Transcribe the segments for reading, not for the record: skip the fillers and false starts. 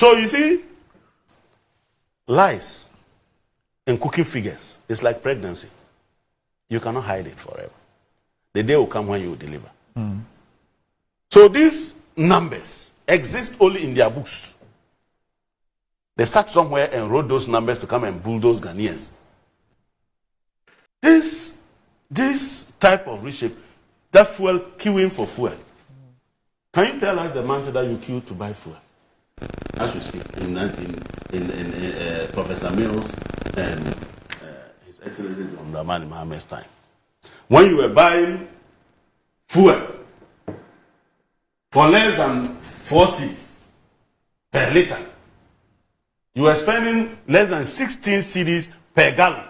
So you see, lies and cooking figures is like pregnancy. You cannot hide it forever. The day will come when you will deliver. So these numbers exist only in their books. They sat somewhere and wrote those numbers to come and bulldoze Ghanaians. This type of reshape, that fuel, queuing for fuel. Can you tell us the amount that you queued to buy fuel? As we speak, in Professor Mills and His Excellency John Dramani Mohammed's time. When you were buying fuel for less than 4 cedis per liter, you were spending less than 16 cedis per gallon.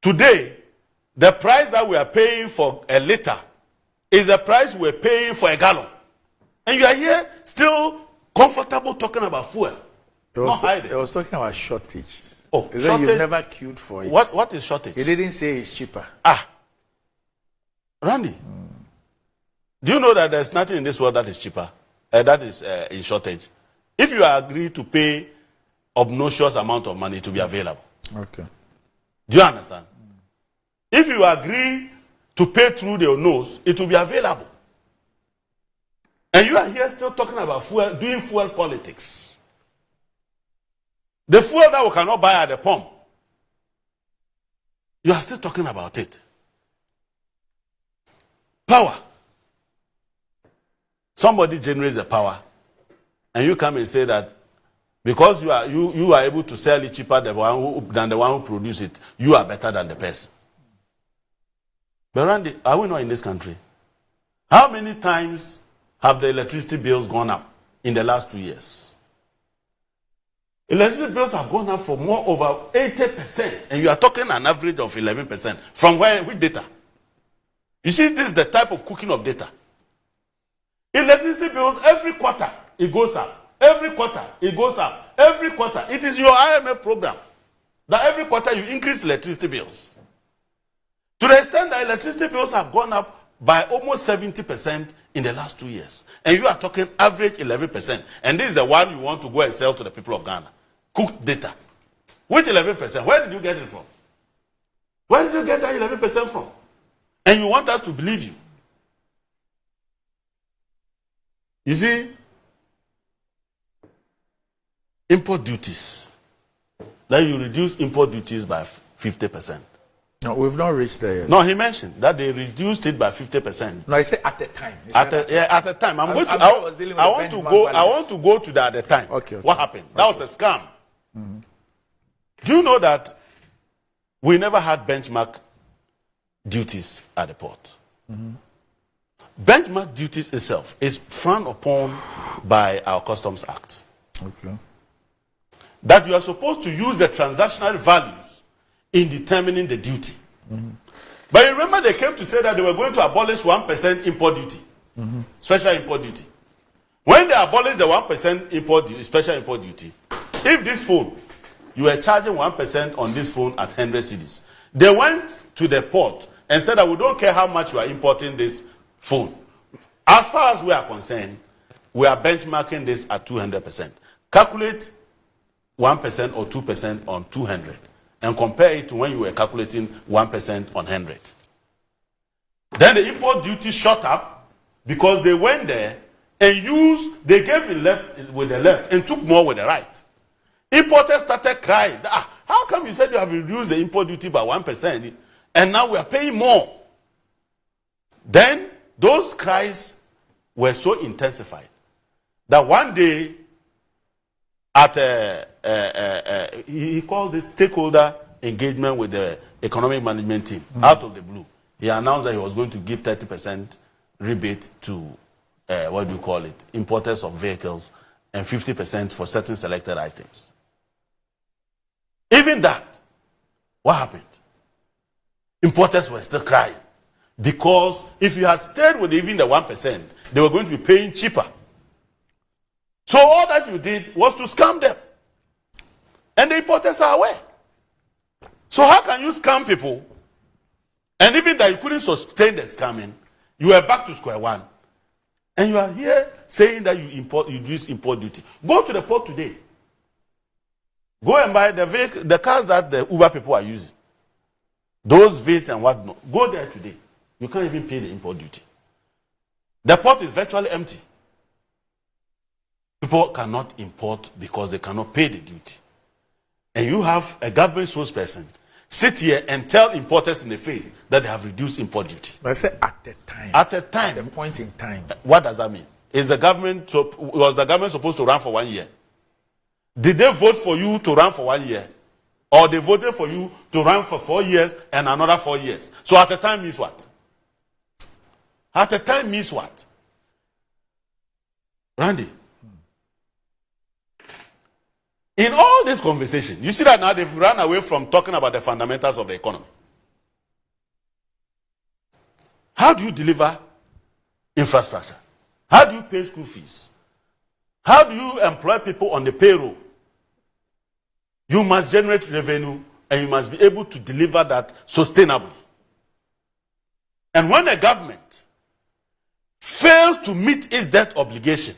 Today, the price that we are paying for a liter is the price we're paying for a gallon. And you are here still comfortable talking about fuel. I was talking about shortage. Oh, shortage. You've never queued for it. What is shortage? He didn't say it's cheaper. Randy, do you know that there's nothing in this world that is cheaper? That is in shortage. If you agree to pay obnoxious amount of money to be available. Okay. Do you understand? If you agree to pay through their nose, it will be available. And you are here still talking about fuel, doing fuel politics. The fuel that we cannot buy at the pump, you are still talking about it. Power. Somebody generates the power, and you come and say that because you are able to sell it cheaper than the one who produces it, you are better than the person. But Randy, are we not in this country? How many times have the electricity bills gone up in the last 2 years? Electricity bills have gone up for more over 80%, and you are talking an average of 11%. From where? Which data? You see, this is the type of cooking of data. Electricity bills, every quarter, it goes up. Every quarter, it goes up. Every quarter. It is your IMF program that every quarter you increase electricity bills. To the extent that electricity bills have gone up by almost 70% in the last 2 years. And you are talking average 11%. And this is the one you want to go and sell to the people of Ghana. Cooked data. Which 11%? Where did you get it from? Where did you get that 11% from? And you want us to believe you. You see, import duties. That you reduce import duties by 50%. No, we've not reached there yet. No, he mentioned that they reduced it by 50%. No, I said at the time. At the time. I want to go to that at the time. Okay. What happened? That was a scam. Mm-hmm. Do you know that we never had benchmark duties at the port? Mm-hmm. Benchmark duties itself is frowned upon by our Customs Act. Okay. That you are supposed to use the transactional values in determining the duty. Mm-hmm. But you remember they came to say that they were going to abolish 1% import duty, special import duty. When they abolished the 1% import duty, special import duty, if this phone, you were charging 1% on this phone at 100 cedis, they went to the port and said that we don't care how much you are importing this phone. As far as we are concerned, we are benchmarking this at 200%. Calculate 1% or 2% on 200 and compare it to when you were calculating 1% on 100. Then the import duty shot up because they went there and they gave it left with the left and took more with the right. Importers started crying, how come you said you have reduced the import duty by 1% and now we are paying more? Then those cries were so intensified that one day at he called it stakeholder engagement with the economic management team out of the blue. He announced that he was going to give 30% rebate to importers of vehicles and 50% for certain selected items. Even that, what happened? Importers were still crying because if you had stayed with even the 1%, they were going to be paying cheaper. So all that you did was to scam them. And the importers are aware. So how can you scam people? And even that you couldn't sustain the scamming, you are back to square one. And you are here saying that you reduce import duty. Go to the port today. Go and buy the cars that the Uber people are using. Those vans and whatnot. Go there today. You can't even pay the import duty. The port is virtually empty. People cannot import because they cannot pay the duty. And you have a government spokesperson sit here and tell importers in the face that they have reduced import duty. But I said at the time. At the time. At the point in time. What does that mean? Was the government supposed to run for 1 year? Did they vote for you to run for 1 year? Or they voted for you to run for 4 years and another 4 years? So at the time means what? At the time means what? Randy. In all this conversation, you see that now they've run away from talking about the fundamentals of the economy. How do you deliver infrastructure? How do you pay school fees? How do you employ people on the payroll? You must generate revenue and you must be able to deliver that sustainably. And when a government fails to meet its debt obligation,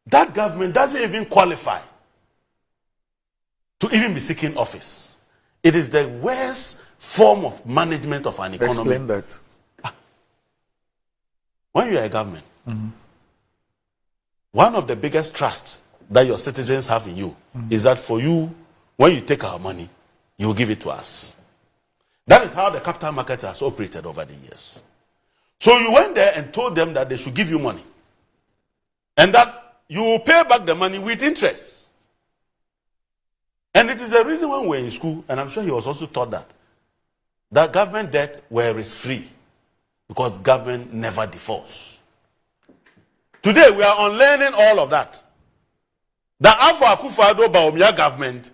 that government doesn't even qualify to even be seeking office. It is the worst form of management of an economy. Explain that. When you are a government, one of the biggest trusts that your citizens have in you is that for you, when you take our money, you will give it to us. That is how the capital market has operated over the years. So you went there and told them that they should give you money. And that you will pay back the money with interest. And it is a reason when we were in school, and I'm sure he was also taught that government debt were risk-free because government never defaults. Today we are unlearning all of that. The Afro Akufo-Addo Bawumia government,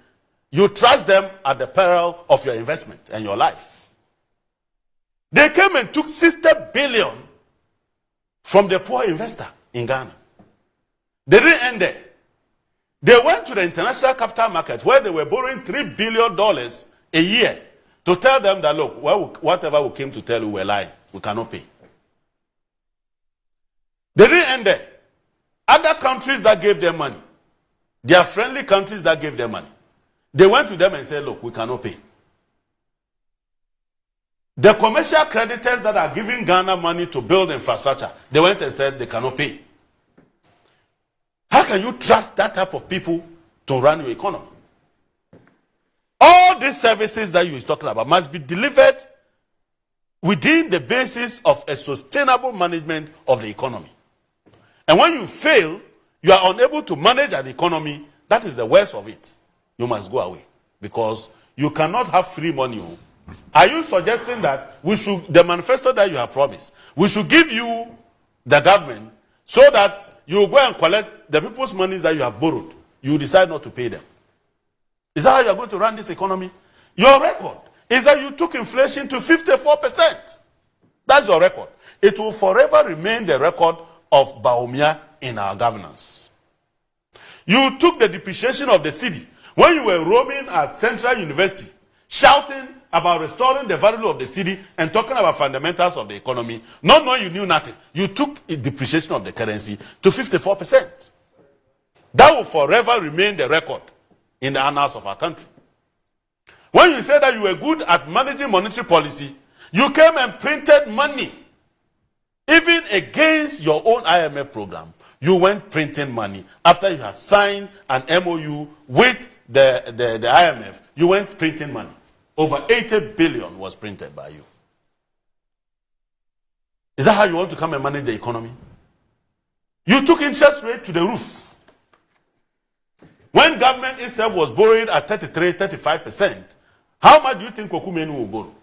you trust them at the peril of your investment and your life. They came and took 60 billion from the poor investor in Ghana. They didn't end there. They went to the international capital market where they were borrowing $3 billion a year to tell them that, look, whatever we came to tell you, we're lying. We cannot pay. They didn't end there. Other countries that gave them money, their friendly countries that gave them money, they went to them and said, look, we cannot pay. The commercial creditors that are giving Ghana money to build infrastructure, they went and said they cannot pay. How can you trust that type of people to run your economy? All these services that you are talking about must be delivered within the basis of a sustainable management of the economy. And when you fail, you are unable to manage an economy, that is the worst of it. You must go away because you cannot have free money. Are you suggesting that we should, the manifesto that you have promised, we should give you the government so that you go and collect the people's money that you have borrowed? You decide not to pay them. Is that how you are going to run this economy? Your record is that you took inflation to 54%. That's your record. It will forever remain the record of Bawumia in our governance. You took the depreciation of the city when you were roaming at Central University, shouting about restoring the value of the city and talking about fundamentals of the economy, not knowing you knew nothing. You took a depreciation of the currency to 54%. That will forever remain the record in the annals of our country. When you said that you were good at managing monetary policy, you came and printed money. Even against your own IMF program, you went printing money. After you had signed an MOU with the IMF, you went printing money. Over 80 billion was printed by you. Is that how you want to come and manage the economy? You took interest rate to the roof. When government itself was borrowing at 33, 35%, how much do you think Kokumenu will borrow?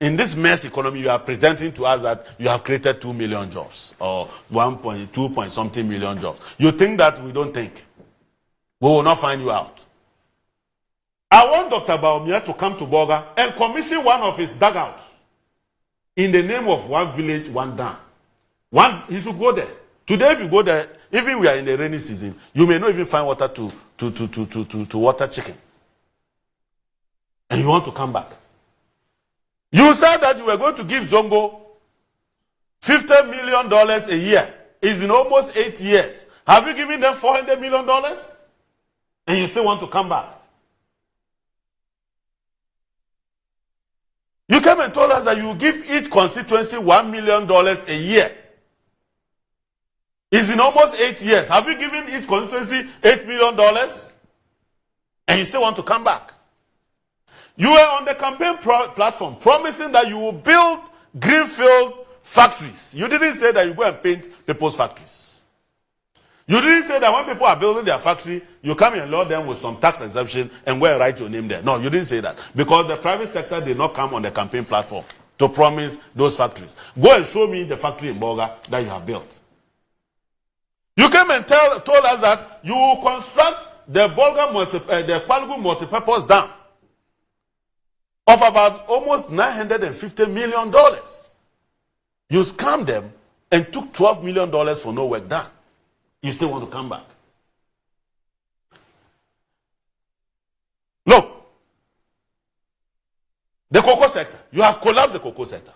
In this mess economy, you are presenting to us that you have created 2 million jobs or 1.2 point something million jobs. You think that we don't think. We will not find you out. I want Dr. Bawumia to come to Boga and commission one of his dugouts in the name of one village, one dam. He should go there. Today, if you go there, even we are in the rainy season, you may not even find water to water chicken. And you want to come back. You said that you were going to give Zongo $50 million a year. It's been almost 8 years. Have you given them $400 million? And you still want to come back? You came and told us that you give each constituency $1 million a year. It's been almost 8 years. Have you given each constituency $8 million? And you still want to come back? You were on the campaign platform promising that you will build greenfield factories. You didn't say that you go and paint people's factories. You didn't say that when people are building their factory, you come and load them with some tax exemption and go and write your name there. No, you didn't say that. Because the private sector did not come on the campaign platform to promise those factories. Go and show me the factory in Boga that you have built. You came and told us that you will construct the Palugu multipurpose dam of about almost $950 million. You scammed them and took $12 million for no work done. You still want to come back? Look, the cocoa sector. You have collapsed the cocoa sector.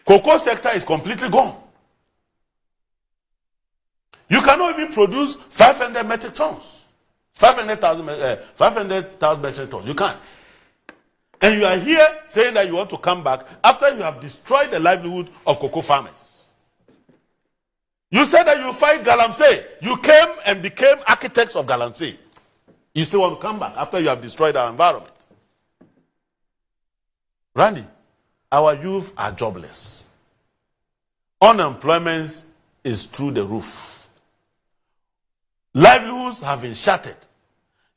Cocoa sector is completely gone. You cannot even produce 500 metric tons. 500,000 metric tons. You can't. And you are here saying that you want to come back after you have destroyed the livelihood of cocoa farmers. You said that you fight Galamsey. You came and became architects of Galamsey. You still want to come back after you have destroyed our environment. Randy, our youth are jobless. Unemployment is through the roof. Livelihoods have been shattered.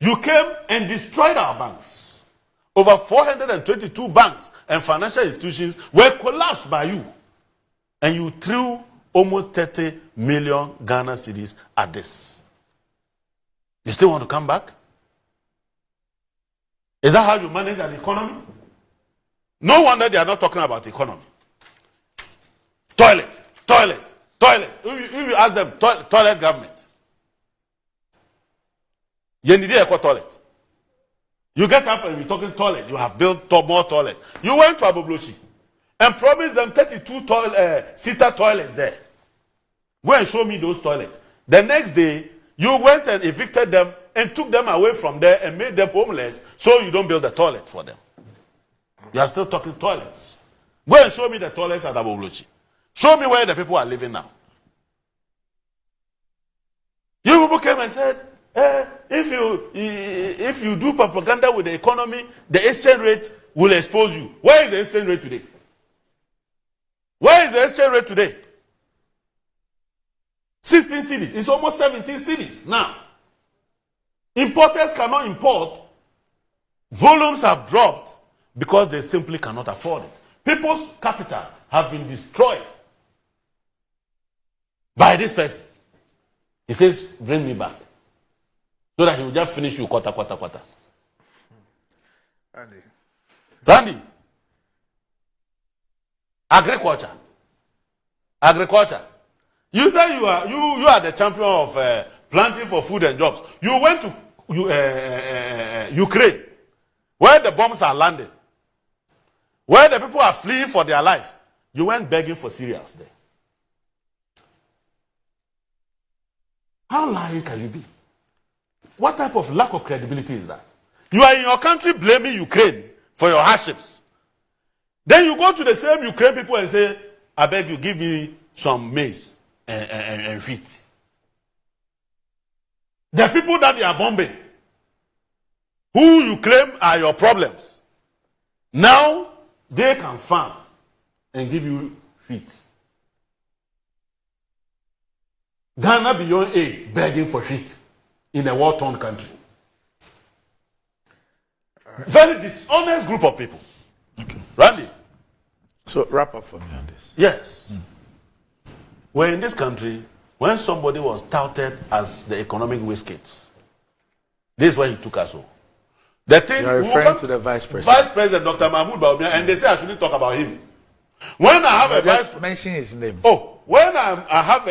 You came and destroyed our banks. Over 422 banks and financial institutions were collapsed by you. And you threw almost 30 million Ghana cedis at this. You still want to come back? Is that how you manage an economy? No wonder they are not talking about economy. Toilet. If you ask them, toilet government. You need a toilet. You get up and you're talking toilet. You have built more toilets. You went to Abobloshi and promised them 32 seater toilets there. Go and show me those toilets. The next day, you went and evicted them and took them away from there and made them homeless so you don't build a toilet for them. You are still talking toilets. Go and show me the toilets at Aboblochi. Show me where the people are living now. You people came and said, if you do propaganda with the economy, the exchange rate will expose you. Where is the exchange rate today? Where is the exchange rate today? 16 cities. It's almost 17 cities now. Importers cannot import. Volumes have dropped because they simply cannot afford it. People's capital have been destroyed by this person. He says, bring me back. So that he will just finish you quarter. Randy. Agriculture. You say you are the champion of planting for food and jobs. You went to Ukraine, where the bombs are landing, where the people are fleeing for their lives. You went begging for cereals there. How lying can you be? What type of lack of credibility is that? You are in your country blaming Ukraine for your hardships. Then you go to the same Ukraine people and say, I beg you, give me some maize and wheat. The people that they are bombing, who you claim are your problems, now they can farm and give you wheat. Ghana beyond aid begging for wheat in a war-torn country. Right. Very dishonest group of people. Okay. Randy. So wrap up for me on this. Yes. We're in this country when somebody was touted as the economic whiskets. This is why he took us home. The things you are referring to the vice president. Vice President Dr. Mahmoud Bawumia, and they say I shouldn't talk about him. When I have a vice, mention his name. Oh, when I have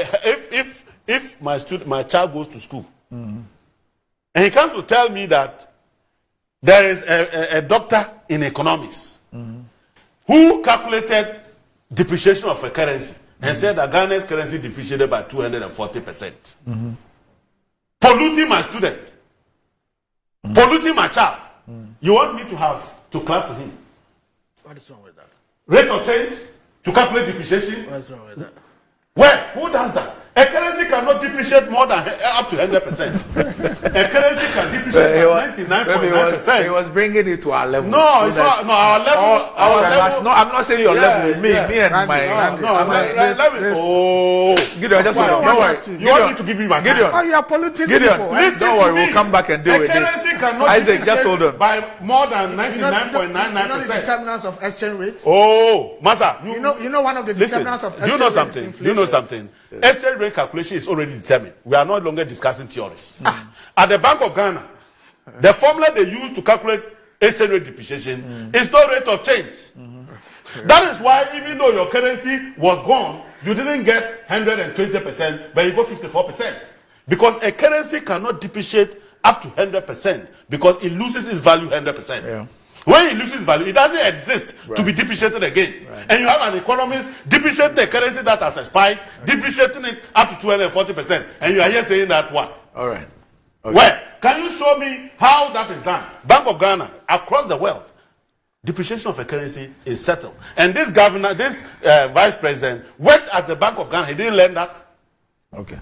if my child goes to school, and he comes to tell me that there is a doctor in economics who calculated depreciation of a currency and said that Ghana's currency depreciated by 240%. Polluting my student, polluting my child. You want me to have to clap for him? What is wrong with that? Rate of change to calculate depreciation? What's wrong with that? Where? Who does that? A currency cannot depreciate more than up to 100%. A currency can depreciate by 99.9%. He was bringing it to our level. No, it's not. No, our level. Our level. No, I'm not saying your level with me. Yeah. Me and my. Gideon, just hold on. Don't worry. You want me to give you my Gideon? Oh, you are polluting Gideon, people. don't worry. We'll come back and deal with currency it. cannot Isaac, just hold on. by more than You know the 99.99%. determinants of exchange rates? Oh, Master, You know one of the listen. determinants of Do you exchange know rates is something? inflation. Do you know something? Exchange rate calculation is already determined. We are no longer discussing theories. At the Bank of Ghana, the formula they use to calculate exchange rate depreciation is no rate of change. That is why even though your currency was gone, you didn't get 120%, but you got 54%. Because a currency cannot depreciate up to 100% because it loses its value 100%. Yeah. When it loses value, it doesn't exist to be depreciated again. And you have an economist depreciating the currency that has expired, depreciating it up to 240%. And you are here saying that what? All right. Okay. Where? Can you show me how that is done? Bank of Ghana, across the world, depreciation of a currency is settled. And this governor, this vice president, worked at the Bank of Ghana. He didn't learn that. Okay.